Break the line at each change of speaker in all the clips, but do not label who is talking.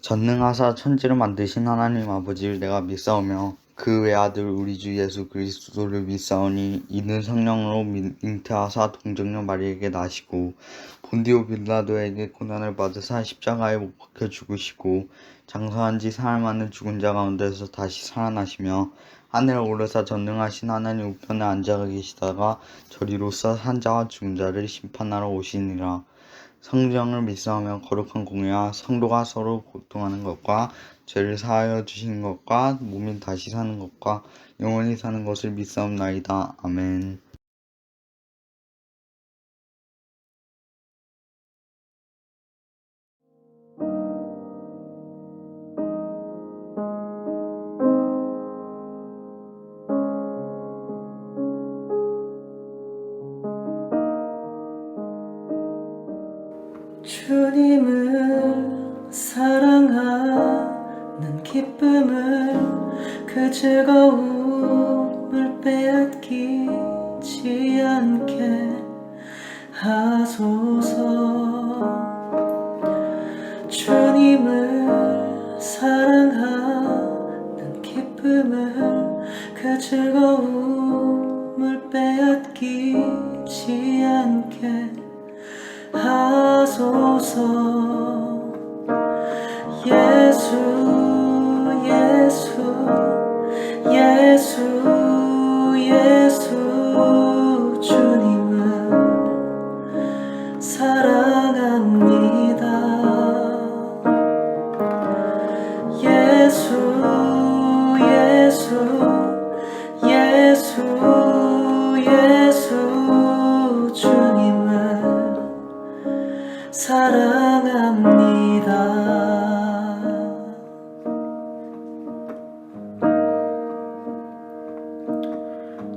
전능하사 천지를 만드신 하나님 아버지를 내가 믿사오며 그 외아들 우리 주 예수 그리스도를 믿사오니 이는 성령으로 잉태하사 동정녀 마리에게 나시고 본디오 빌라도에게 고난을 받으사 십자가에 못 박혀 죽으시고 장사한 지 사흘 만에 죽은 자 가운데서 다시 살아나시며 하늘에 오르사 전능하신 하나님 우편에 앉아 계시다가 저리로서 산 자와 죽은 자를 심판하러 오시니라. 성령을 믿사오며 거룩한 공예와 성도가 서로 고통하는 것과 죄를 사하여 주시는 것과 몸이 다시 사는 것과 영원히 사는 것을 믿사옵나이다. 아멘.
주님을 사랑하는 기쁨을 그 즐거움을 빼앗기지 않게 하소서. 주님을 사랑하는 기쁨을 그 즐거움을 빼앗기지 않게 하소서. 예수 예수 예수 예수 주님을 사랑합니다. 예수 예수 예수 예수 주님을 사랑합니다.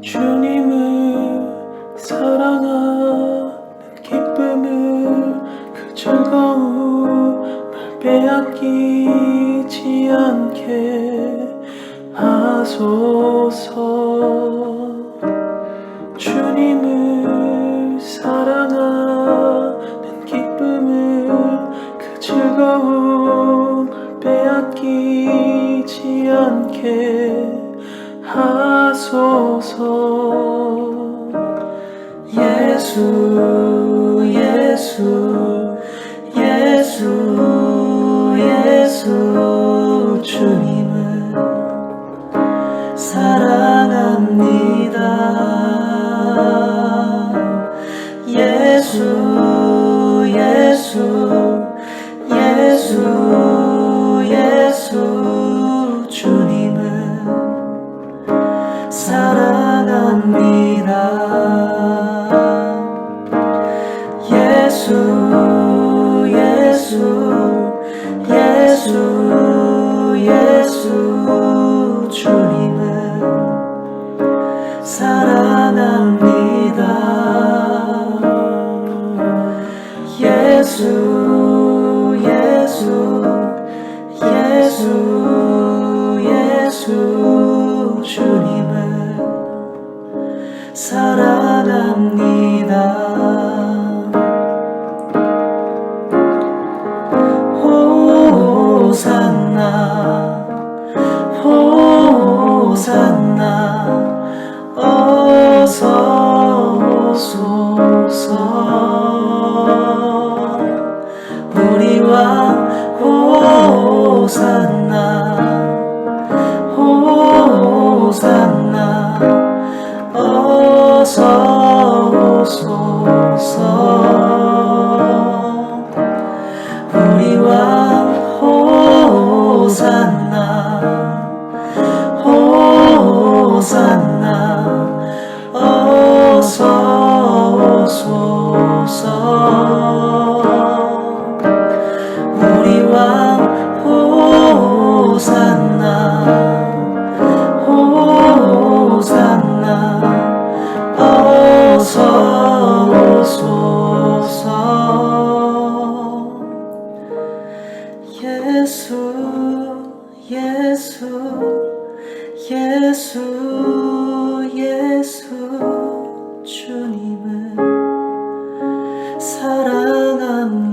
주님을 사랑하는 기쁨을 그 즐거움을 빼앗기지 않게 하소서. 주님을 사랑하는 기쁨을 그 즐거움을 빼앗기지 않게 하소서. 예수 예수 예수 예수 주님을 사랑합니다. 예수 예수 예수 예수 주님을 사랑합니다. 예수 예수 예수 예수 주님을 사랑합니다. 예수 예수 예수 예수 주님을 사랑합니다. 호산나 호산나 어서 오소서. 우리 왕 호산나 예수 예수 예수 주님을 사랑합니다.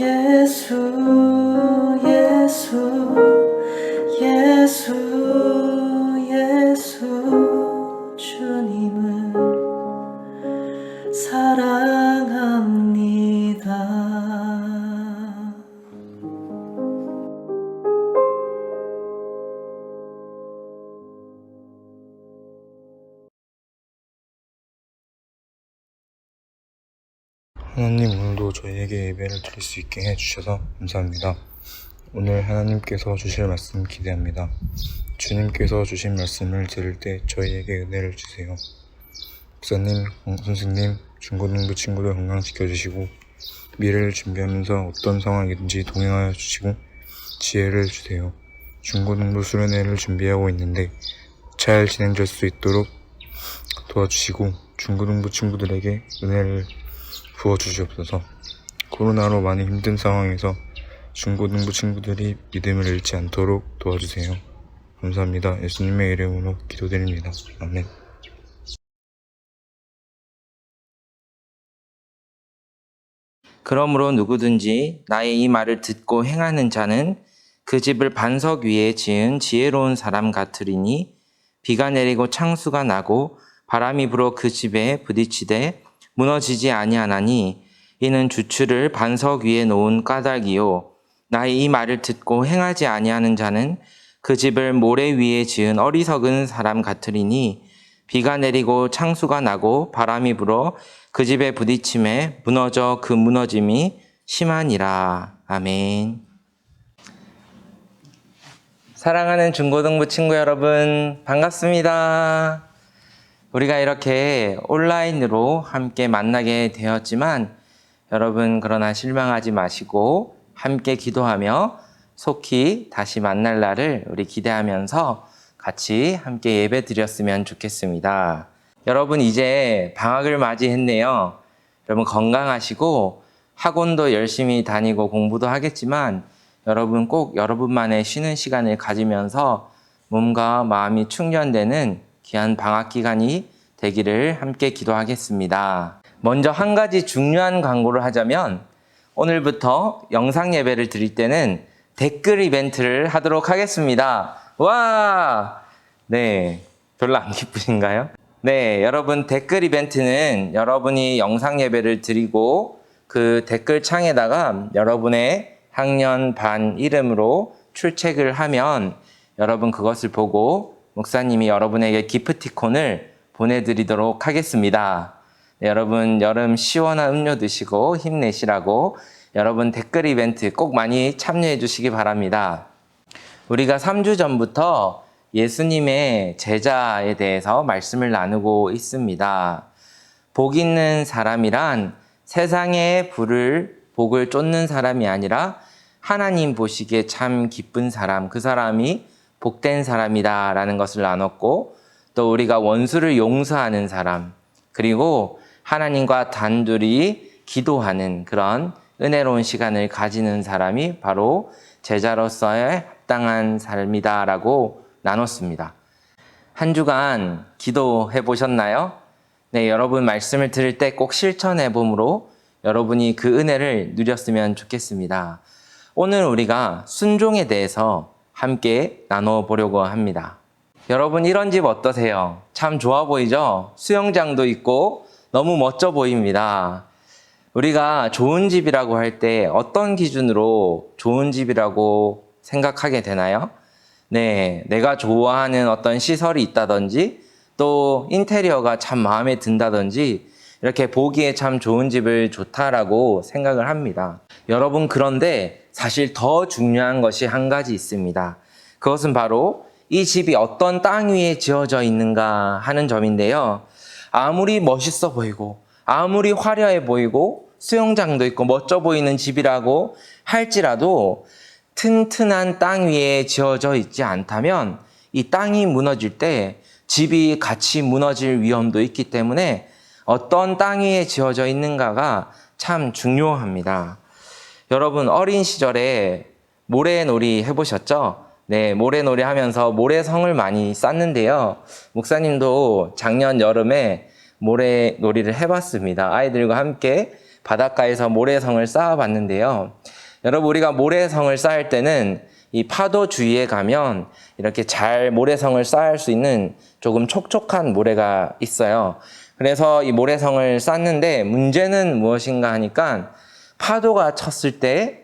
예수 예수 예수 예수 주님을 사랑합니다.
하나님, 오늘도 저희에게 예배를 드릴 수 있게 해주셔서 감사합니다. 오늘 하나님께서 주실 말씀 기대합니다. 주님께서 주신 말씀을 들을 때 저희에게 은혜를 주세요. 목사님, 선생님, 중고등부 친구들 건강시켜주시고 미래를 준비하면서 어떤 상황이든지 동행하여 주시고 지혜를 주세요. 중고등부 수련회를 준비하고 있는데 잘 진행될 수 있도록 도와주시고 중고등부 친구들에게 은혜를 부어주시옵소서. 코로나로 많이 힘든 상황에서 중고등부 친구들이 믿음을 잃지 않도록 도와주세요. 감사합니다. 예수님의 이름으로 기도드립니다. 아멘.
그러므로 누구든지 나의 이 말을 듣고 행하는 자는 그 집을 반석 위에 지은 지혜로운 사람 같으리니 비가 내리고 창수가 나고 바람이 불어 그 집에 부딪히되 무너지지 아니하나니 이는 주추를 반석 위에 놓은 까닭이요 나의 이 말을 듣고 행하지 아니하는 자는 그 집을 모래 위에 지은 어리석은 사람 같으리니 비가 내리고 창수가 나고 바람이 불어 그 집에 부딪힘에 무너져 그 무너짐이 심하니라. 아멘. 사랑하는 중고등부 친구 여러분, 반갑습니다. 우리가 이렇게 온라인으로 함께 만나게 되었지만 여러분 그러나 실망하지 마시고 함께 기도하며 속히 다시 만날 날을 우리 기대하면서 같이 함께 예배 드렸으면 좋겠습니다. 여러분 이제 방학을 맞이했네요. 여러분 건강하시고 학원도 열심히 다니고 공부도 하겠지만 여러분 꼭 여러분만의 쉬는 시간을 가지면서 몸과 마음이 충전되는 귀한 방학 기간이 되기를 함께 기도하겠습니다. 먼저 한 가지 중요한 광고를 하자면 오늘부터 영상 예배를 드릴 때는 댓글 이벤트를 하도록 하겠습니다. 와! 네, 별로 안 기쁘신가요? 네, 여러분 댓글 이벤트는 여러분이 영상 예배를 드리고 그 댓글 창에다가 여러분의 학년 반 이름으로 출첵을 하면 여러분 그것을 보고 목사님이 여러분에게 기프티콘을 보내드리도록 하겠습니다. 네, 여러분 여름 시원한 음료 드시고 힘내시라고 여러분 댓글 이벤트 꼭 많이 참여해 주시기 바랍니다. 우리가 3주 전부터 예수님의 제자에 대해서 말씀을 나누고 있습니다. 복 있는 사람이란 세상의 복을 쫓는 사람이 아니라 하나님 보시기에 참 기쁜 사람, 그 사람이 복된 사람이다 라는 것을 나눴고 또 우리가 원수를 용서하는 사람 그리고 하나님과 단둘이 기도하는 그런 은혜로운 시간을 가지는 사람이 바로 제자로서의 합당한 삶이다 라고 나눴습니다. 한 주간 기도해 보셨나요? 네, 여러분 말씀을 들을 때 꼭 실천해 봄으로 여러분이 그 은혜를 누렸으면 좋겠습니다. 오늘 우리가 순종에 대해서 함께 나눠보려고 합니다. 여러분 이런 집 어떠세요? 참 좋아 보이죠? 수영장도 있고 너무 멋져 보입니다. 우리가 좋은 집이라고 할 때 어떤 기준으로 좋은 집이라고 생각하게 되나요? 네, 내가 좋아하는 어떤 시설이 있다든지 또 인테리어가 참 마음에 든다든지 이렇게 보기에 참 좋은 집을 좋다라고 생각을 합니다. 여러분 그런데 사실 더 중요한 것이 한 가지 있습니다. 그것은 바로 이 집이 어떤 땅 위에 지어져 있는가 하는 점인데요. 아무리 멋있어 보이고 아무리 화려해 보이고 수영장도 있고 멋져 보이는 집이라고 할지라도 튼튼한 땅 위에 지어져 있지 않다면 이 땅이 무너질 때 집이 같이 무너질 위험도 있기 때문에 어떤 땅 위에 지어져 있는가가 참 중요합니다. 여러분 어린 시절에 모래놀이 해보셨죠? 네, 모래놀이 하면서 모래성을 많이 쌓는데요. 목사님도 작년 여름에 모래놀이를 해봤습니다. 아이들과 함께 바닷가에서 모래성을 쌓아봤는데요. 여러분 우리가 모래성을 쌓을 때는 이 파도 주위에 가면 이렇게 잘 모래성을 쌓을 수 있는 조금 촉촉한 모래가 있어요. 그래서 이 모래성을 쌓는데 문제는 무엇인가 하니까 파도가 쳤을 때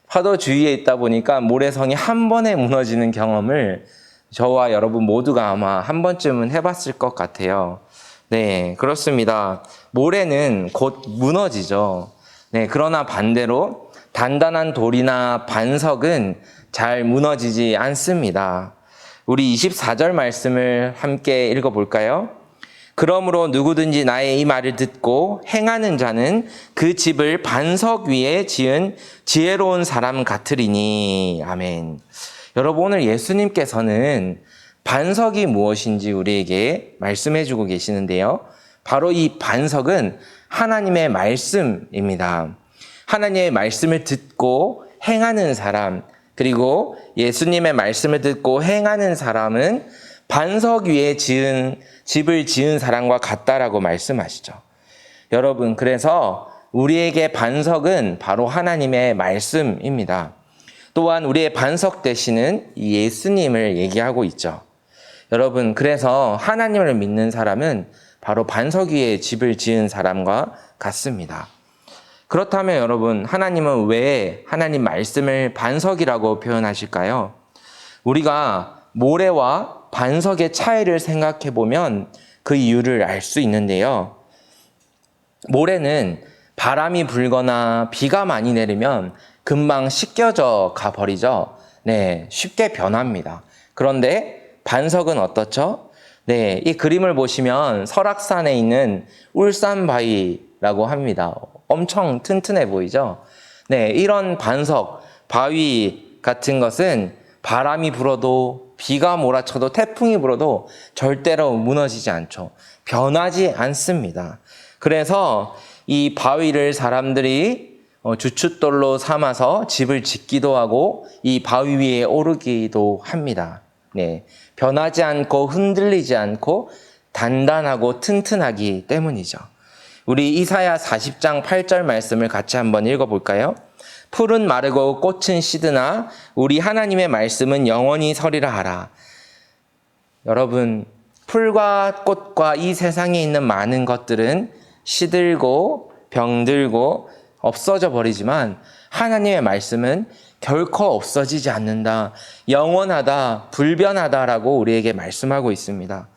파도 주위에 있다 보니까 모래성이 한 번에 무너지는 경험을 저와 여러분 모두가 아마 한 번쯤은 해봤을 것 같아요. 네, 그렇습니다. 모래는 곧 무너지죠. 네, 그러나 반대로 단단한 돌이나 반석은 잘 무너지지 않습니다. 우리 24절 말씀을 함께 읽어볼까요? 그러므로 누구든지 나의 이 말을 듣고 행하는 자는 그 집을 반석 위에 지은 지혜로운 사람 같으리니. 아멘. 여러분 오늘 예수님께서는 반석이 무엇인지 우리에게 말씀해 주고 계시는데요. 바로 이 반석은 하나님의 말씀입니다. 하나님의 말씀을 듣고 행하는 사람, 그리고 예수님의 말씀을 듣고 행하는 사람은 반석 위에 집을 지은 사람과 같다라고 말씀하시죠. 여러분, 그래서 우리에게 반석은 바로 하나님의 말씀입니다. 또한 우리의 반석 되시는 예수님을 얘기하고 있죠. 여러분, 그래서 하나님을 믿는 사람은 바로 반석 위에 집을 지은 사람과 같습니다. 그렇다면 여러분, 하나님은 왜 하나님 말씀을 반석이라고 표현하실까요? 우리가 모래와 반석의 차이를 생각해 보면 그 이유를 알 수 있는데요. 모래는 바람이 불거나 비가 많이 내리면 금방 씻겨져 가버리죠. 네, 쉽게 변합니다. 그런데 반석은 어떻죠? 네, 이 그림을 보시면 설악산에 있는 울산바위라고 합니다. 엄청 튼튼해 보이죠? 네, 이런 반석, 바위 같은 것은 바람이 불어도 비가 몰아쳐도 태풍이 불어도 절대로 무너지지 않죠. 변하지 않습니다. 그래서 이 바위를 사람들이 주춧돌로 삼아서 집을 짓기도 하고 이 바위 위에 오르기도 합니다. 네, 변하지 않고 흔들리지 않고 단단하고 튼튼하기 때문이죠. 우리 이사야 40장 8절 말씀을 같이 한번 읽어볼까요? 풀은 마르고 꽃은 시드나 우리 하나님의 말씀은 영원히 서리라 하라. 여러분, 풀과 꽃과 이 세상에 있는 많은 것들은 시들고 병들고 없어져 버리지만 하나님의 말씀은 결코 없어지지 않는다. 영원하다, 불변하다라고 우리에게 말씀하고 있습니다.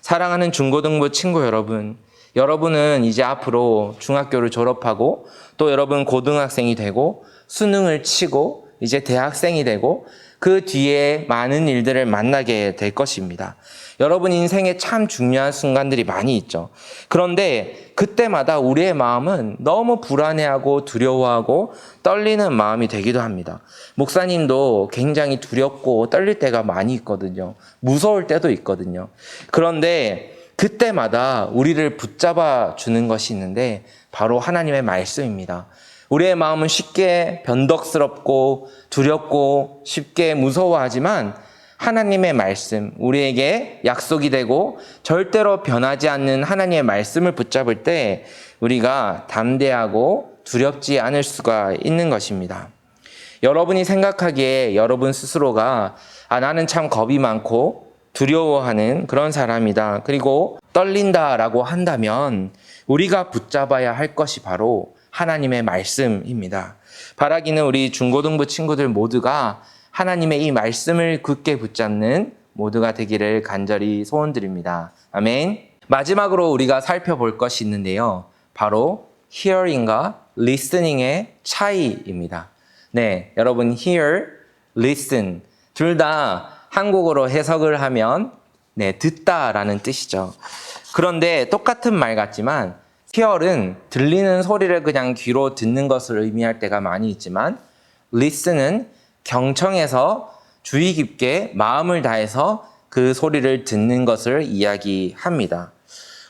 사랑하는 중고등부 친구 여러분, 여러분은 이제 앞으로 중학교를 졸업하고 또 여러분 고등학생이 되고 수능을 치고 이제 대학생이 되고 그 뒤에 많은 일들을 만나게 될 것입니다. 여러분 인생에 참 중요한 순간들이 많이 있죠. 그런데 그때마다 우리의 마음은 너무 불안해하고 두려워하고 떨리는 마음이 되기도 합니다. 목사님도 굉장히 두렵고 떨릴 때가 많이 있거든요. 무서울 때도 있거든요. 그런데 그때마다 우리를 붙잡아 주는 것이 있는데 바로 하나님의 말씀입니다. 우리의 마음은 쉽게 변덕스럽고 두렵고 쉽게 무서워하지만 하나님의 말씀, 우리에게 약속이 되고 절대로 변하지 않는 하나님의 말씀을 붙잡을 때 우리가 담대하고 두렵지 않을 수가 있는 것입니다. 여러분이 생각하기에 여러분 스스로가 나는 참 겁이 많고 두려워하는 그런 사람이다. 그리고 떨린다라고 한다면 우리가 붙잡아야 할 것이 바로 하나님의 말씀입니다. 바라기는 우리 중고등부 친구들 모두가 하나님의 이 말씀을 굳게 붙잡는 모두가 되기를 간절히 소원드립니다. 아멘. 마지막으로 우리가 살펴볼 것이 있는데요. 바로 hearing과 listening의 차이입니다. 네, 여러분 hear, listen 둘 다 한국어로 해석을 하면 네, 듣다라는 뜻이죠. 그런데 똑같은 말 같지만 hear은 들리는 소리를 그냥 귀로 듣는 것을 의미할 때가 많이 있지만 listen은 경청해서 주의 깊게 마음을 다해서 그 소리를 듣는 것을 이야기합니다.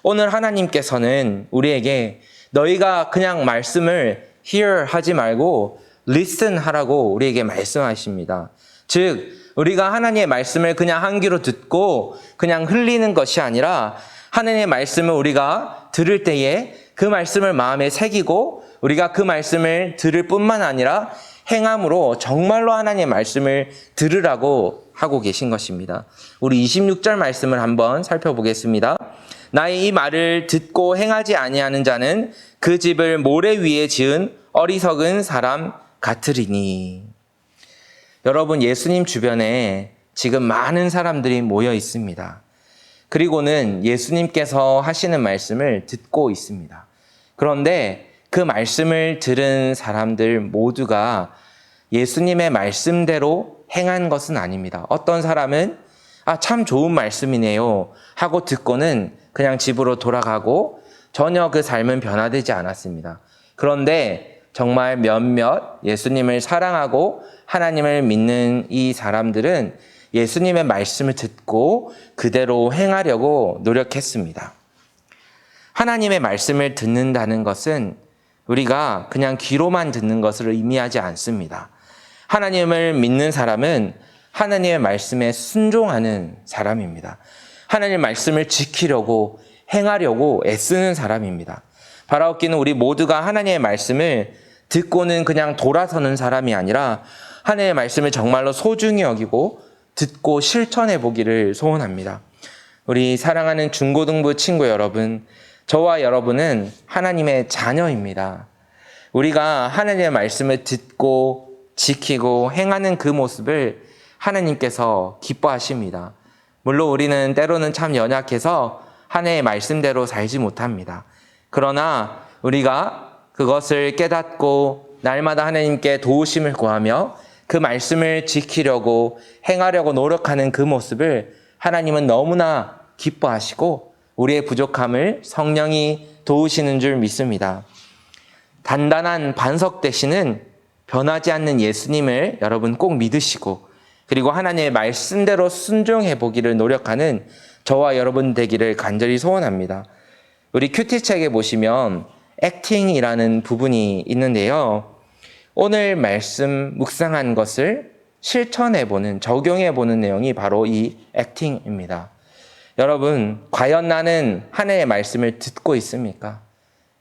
오늘 하나님께서는 우리에게 너희가 그냥 말씀을 hear 하지 말고 listen 하라고 우리에게 말씀하십니다. 즉 우리가 하나님의 말씀을 그냥 한 귀로 듣고 그냥 흘리는 것이 아니라 하나님의 말씀을 우리가 들을 때에 그 말씀을 마음에 새기고 우리가 그 말씀을 들을 뿐만 아니라 행함으로 정말로 하나님의 말씀을 들으라고 하고 계신 것입니다. 우리 26절 말씀을 한번 살펴보겠습니다. 나의 이 말을 듣고 행하지 아니하는 자는 그 집을 모래 위에 지은 어리석은 사람 같으리니. 여러분, 예수님 주변에 지금 많은 사람들이 모여 있습니다. 그리고는 예수님께서 하시는 말씀을 듣고 있습니다. 그런데 그 말씀을 들은 사람들 모두가 예수님의 말씀대로 행한 것은 아닙니다. 어떤 사람은 참 좋은 말씀이네요 하고 듣고는 그냥 집으로 돌아가고 전혀 그 삶은 변화되지 않았습니다. 그런데 정말 몇몇 예수님을 사랑하고 하나님을 믿는 이 사람들은 예수님의 말씀을 듣고 그대로 행하려고 노력했습니다. 하나님의 말씀을 듣는다는 것은 우리가 그냥 귀로만 듣는 것을 의미하지 않습니다. 하나님을 믿는 사람은 하나님의 말씀에 순종하는 사람입니다. 하나님의 말씀을 지키려고 행하려고 애쓰는 사람입니다. 바라옵기는 우리 모두가 하나님의 말씀을 듣고는 그냥 돌아서는 사람이 아니라 하나님의 말씀을 정말로 소중히 여기고 듣고 실천해 보기를 소원합니다. 우리 사랑하는 중고등부 친구 여러분, 저와 여러분은 하나님의 자녀입니다. 우리가 하나님의 말씀을 듣고 지키고 행하는 그 모습을 하나님께서 기뻐하십니다. 물론 우리는 때로는 참 연약해서 하나님의 말씀대로 살지 못합니다. 그러나 우리가 그것을 깨닫고 날마다 하나님께 도우심을 구하며 그 말씀을 지키려고 행하려고 노력하는 그 모습을 하나님은 너무나 기뻐하시고 우리의 부족함을 성령이 도우시는 줄 믿습니다. 단단한 반석 되시는 변하지 않는 예수님을 여러분 꼭 믿으시고 그리고 하나님의 말씀대로 순종해 보기를 노력하는 저와 여러분 되기를 간절히 소원합니다. 우리 큐티책에 보시면 액팅이라는 부분이 있는데요. 오늘 말씀 묵상한 것을 실천해보는, 적용해보는 내용이 바로 이 액팅입니다. 여러분, 과연 나는 하나님의 말씀을 듣고 있습니까?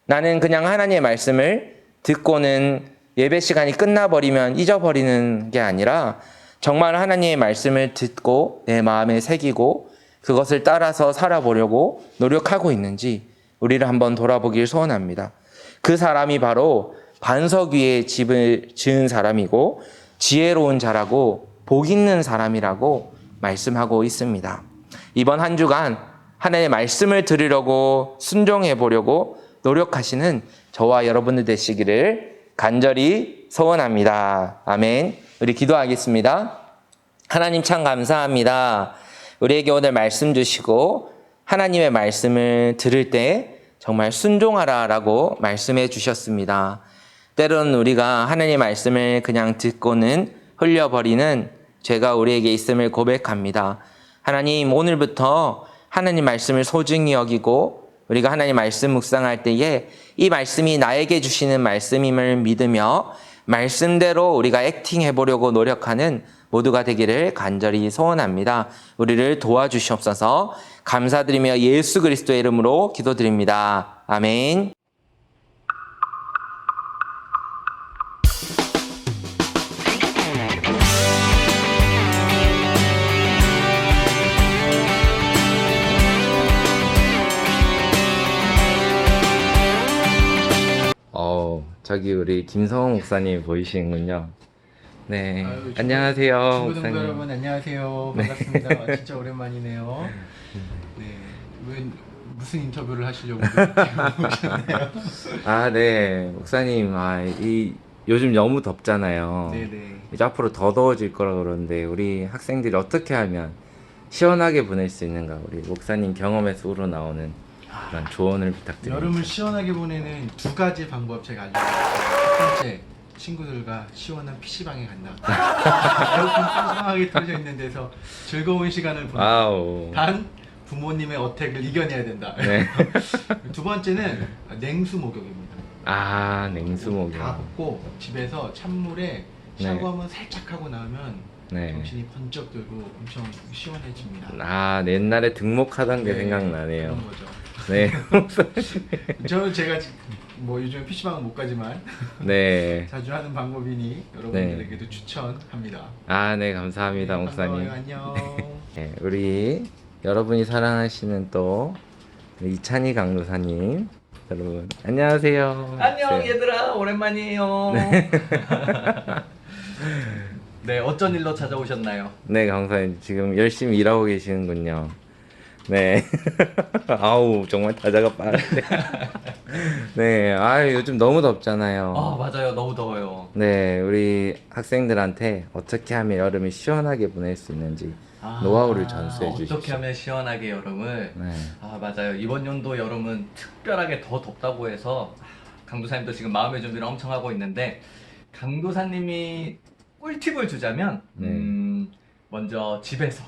나는 그냥 하나님의 말씀을 듣고는 예배 시간이 끝나버리면 잊어버리는 게 아니라 정말 하나님의 말씀을 듣고 내 마음에 새기고 그것을 따라서 살아보려고 노력하고 있는지 우리를 한번 돌아보길 소원합니다. 그 사람이 바로 반석 위에 집을 지은 사람이고 지혜로운 자라고 복 있는 사람이라고 말씀하고 있습니다. 이번 한 주간 하나님의 말씀을 들으려고 순종해 보려고 노력하시는 저와 여러분들 되시기를 간절히 소원합니다. 아멘. 우리 기도하겠습니다. 하나님 참 감사합니다. 우리에게 오늘 말씀 주시고 하나님의 말씀을 들을 때 정말 순종하라라고 말씀해 주셨습니다. 때로는 우리가 하나님의 말씀을 그냥 듣고는 흘려버리는 죄가 우리에게 있음을 고백합니다. 하나님, 오늘부터 하나님 말씀을 소중히 여기고 우리가 하나님 말씀 묵상할 때에 이 말씀이 나에게 주시는 말씀임을 믿으며 말씀대로 우리가 액팅해 보려고 노력하는 모두가 되기를 간절히 소원합니다. 우리를 도와주시옵소서. 감사드리며 예수 그리스도의 이름으로 기도드립니다. 아멘. 저기 우리 김성호 목사님 보이시는군요. 네,
아유,
안녕하세요,
중고등부
목사님.
여러분 안녕하세요. 반갑습니다. 진짜 오랜만이네요. 네, 왜 무슨 인터뷰를 하시려고 오셨나요?
아, 네, 목사님, 요즘 너무 덥잖아요.
네네.
이제 앞으로 더 더워질 거라 그러는데 우리 학생들이 어떻게 하면 시원하게 보낼 수 있는가? 우리 목사님 경험에서 우러나오는 그런 조언을 부탁드립니다.
여름을 시원하게 보내는 두 가지 방법 제가 알려드릴게요. 첫 번째, 친구들과 시원한 PC방에 간다. 에어컨 빵빵하게 틀어져 있는 데서 즐거운 시간을 보낸다.
아우.
단 부모님의 어택을 이겨내야 된다.
네.
두 번째는 냉수 목욕입니다.
아, 냉수
다
목욕.
붓고 집에서 찬물에 샤워하면 살짝 하고 나오면
네.
정신이 번쩍 들고 엄청 시원해집니다.
아, 옛날에 등목하던 게
네,
생각나네요.
그런 거죠.
네.
제가 뭐 요즘 PC방은 못 가지만
네.
자주 하는 방법이니 여러분들에게도 추천합니다.
아, 네, 감사합니다,
네,
목사님.
반가워요. 안녕.
네, 우리 여러분이 사랑하시는 또 이찬희 강도사님. 여러분, 안녕하세요.
안녕
네.
얘들아 오랜만이에요. 네 어쩐 일로 찾아오셨나요?
네, 강사님 지금 열심히 일하고 계시는군요. 네. 아우, 정말 다자가 빠르네. 네, 아유, 요즘 너무 덥잖아요.
아 맞아요 너무 더워요.
네, 우리 학생들한테 어떻게 하면 여름을 시원하게 보낼 수 있는지
아,
노하우를 전수해 주십시오.
어떻게 하면 시원하게 여름을
네.
아 맞아요 이번 연도 여름은 특별하게 더 덥다고 해서 강도사님도 지금 마음의 준비를 엄청 하고 있는데 강도사님이 꿀팁을 주자면
네.
먼저 집에서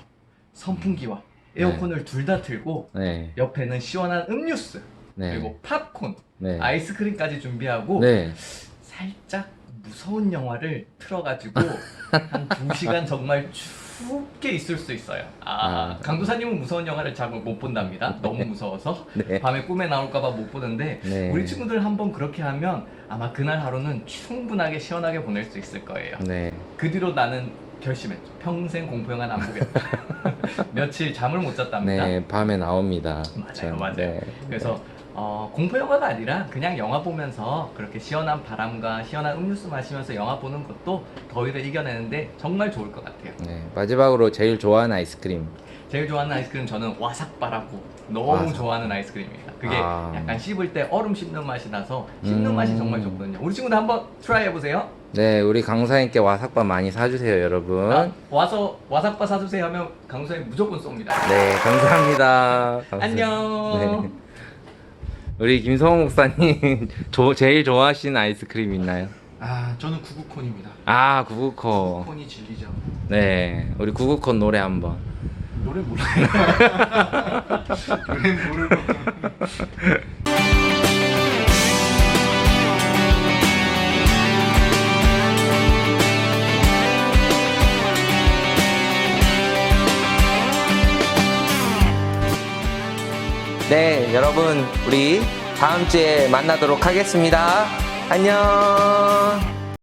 선풍기와 에어컨을 둘 다 틀고
네.
옆에는 시원한 음료수
네.
그리고 팝콘
네.
아이스크림까지 준비하고
네.
살짝 무서운 영화를 틀어가지고 한 2시간 정말 춥게 있을 수 있어요.
아.
강도사님은 무서운 영화를 잘 못 본답니다. 너무 무서워서
네.
밤에 꿈에 나올까봐 못 보는데
네.
우리 친구들 한번 그렇게 하면 아마 그날 하루는 충분하게 시원하게 보낼 수 있을 거예요.
네.
그 뒤로 나는 결심했죠. 평생 공포영화 안 보겠다. 며칠 잠을 못 잤답니다.
네, 밤에 나옵니다.
맞아요,
전,
맞아요.
네.
그래서 공포 영화가 아니라 그냥 영화 보면서 그렇게 시원한 바람과 시원한 음료수 마시면서 영화 보는 것도 더위를 이겨내는데 정말 좋을 것 같아요.
네. 마지막으로 제일 좋아하는 아이스크림.
제일 좋아하는 아이스크림 저는 와삭바라고 너무
와삭.
좋아하는 아이스크림입니다. 그게
아.
약간 씹을 때 얼음 씹는 맛이 나서 씹는
음.
맛이 정말 좋거든요. 우리 친구들 한번 트라이 해보세요.
네, 우리 강사님께 와삭밥 많이 사주세요, 여러분.
와서 와삭바 사주세요 하면 강사님 무조건 쏩니다.
네, 감사합니다.
안녕.
네. 우리 김성호 목사님 제일 좋아하시는 아이스크림 있나요?
아 저는 구구콘입니다.
아, 구구코.
콘이 진리죠.
네, 우리 구구코 노래 한번.
노래 몰라요. 노래 모르고.
네, 여러분, 우리 다음 주에 만나도록 하겠습니다. 안녕.